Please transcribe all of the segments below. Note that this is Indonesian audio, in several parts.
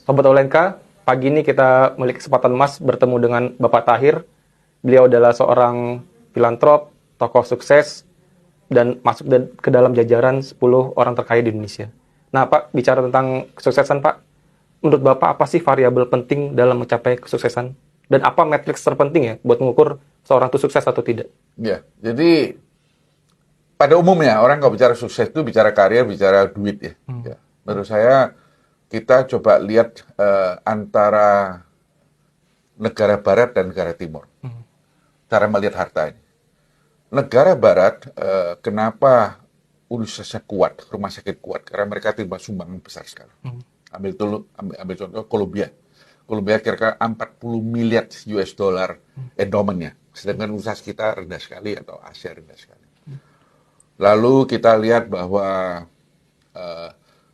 Sobat Olenka, pagi ini kita memiliki kesempatan emas bertemu dengan Bapak Tahir. Beliau adalah seorang filantrop, tokoh sukses, dan masuk ke dalam jajaran 10 orang terkaya di Indonesia. Nah, Pak, bicara tentang kesuksesan, Pak, menurut Bapak apa sih variabel penting dalam mencapai kesuksesan? Dan apa matriks terpenting ya buat mengukur seorang itu sukses atau tidak? Ya, jadi pada umumnya orang kalau bicara sukses itu bicara karir, bicara duit ya. Ya. Menurut saya kita coba lihat antara negara barat dan negara timur. Cara melihat harta ini. Negara barat, kenapa universitasnya kuat, rumah sakit kuat? Karena mereka terima sumbangan besar sekali. Ambil contoh Columbia. Columbia kira-kira 40 miliar US dollar endowmentnya. Sedangkan universitas kita rendah sekali atau Asia rendah sekali. Lalu kita lihat bahwa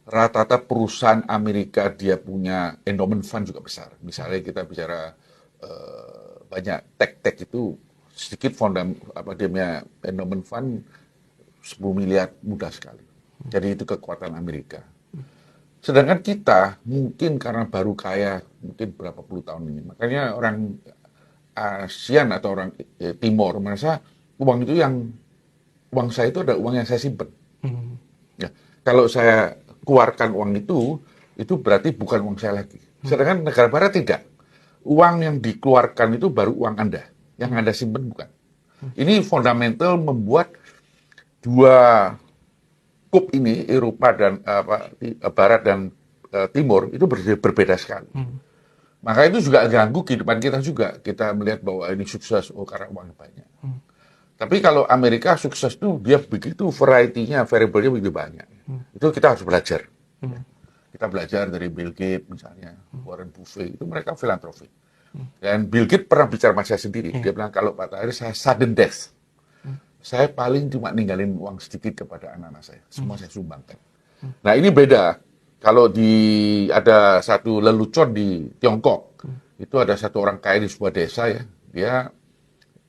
rata-rata perusahaan Amerika dia punya endowment fund juga besar. Misalnya kita bicara banyak tech itu sedikit dia punya endowment fund 10 miliar mudah sekali. Jadi itu kekuatan Amerika. Sedangkan kita mungkin karena baru kaya mungkin berapa puluh tahun ini. Makanya orang ASEAN atau orang Timur merasa uang saya itu adalah uang yang saya simpan. Ya, kalau saya keluarkan uang itu berarti bukan uang saya lagi. Sedangkan negara barat tidak. Uang yang dikeluarkan itu baru uang Anda. Yang Anda simpan bukan. Ini fundamental membuat dua kub ini, Eropa dan Barat dan Timur, itu berbeda sekali. Maka itu juga ganggu kehidupan kita juga. Kita melihat bahwa ini sukses, karena uangnya banyak. Tapi kalau Amerika sukses itu dia begitu variety-nya, variable-nya begitu banyak. Itu kita harus belajar. Kita belajar dari Bill Gates misalnya, Warren Buffett, itu mereka filantropi. Dan Bill Gates pernah bicara sama saya sendiri. Dia bilang, kalau Pak Tahir saya sudden death. Saya paling cuma ninggalin uang sedikit kepada anak-anak saya. Semua saya sumbangkan. Nah ini beda. Kalau ada satu lelucon di Tiongkok, itu ada satu orang kaya di sebuah desa ya, dia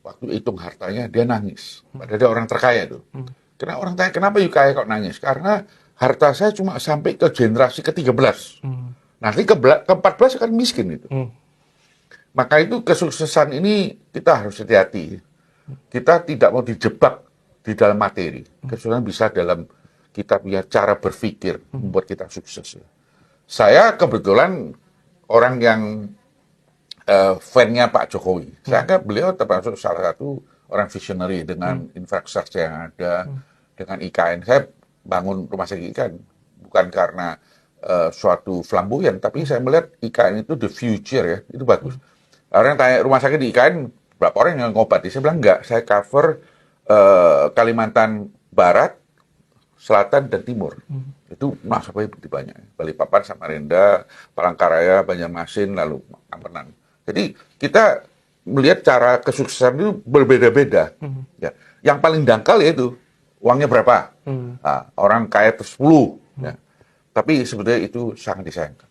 waktu hitung hartanya, dia nangis. Padahal dia orang terkaya tuh. Karena orang tanya, kenapa you kaya kok nangis? Karena harta saya cuma sampai ke generasi ke-13. Nanti ke-14 akan miskin itu. Maka itu kesuksesan ini kita harus hati-hati. Kita tidak mau dijebak di dalam materi. Kesuksesan bisa dalam kita punya cara berpikir, membuat kita sukses. Saya kebetulan orang yang fan-nya Pak Jokowi. Saya anggap beliau termasuk salah satu orang visionary dengan infrastruktur yang ada, dengan IKN. Saya bangun rumah sakit IKN bukan karena suatu flamboyan, tapi saya melihat IKN itu the future ya, itu bagus. Orang tanya rumah sakit di IKN, berapa orang yang ngobati? Saya bilang enggak, saya cover Kalimantan Barat, Selatan, dan Timur. Itu nasabahnya begitu banyak. Balikpapan, Samarinda, Palangkaraya, Banjarmasin, lalu Ampenan. Jadi kita melihat cara kesuksesan itu berbeda-beda. Ya. Yang paling dangkal yaitu uangnya berapa. Nah, orang kaya itu 10. Ya. Tapi sebetulnya itu sangat disayangkan.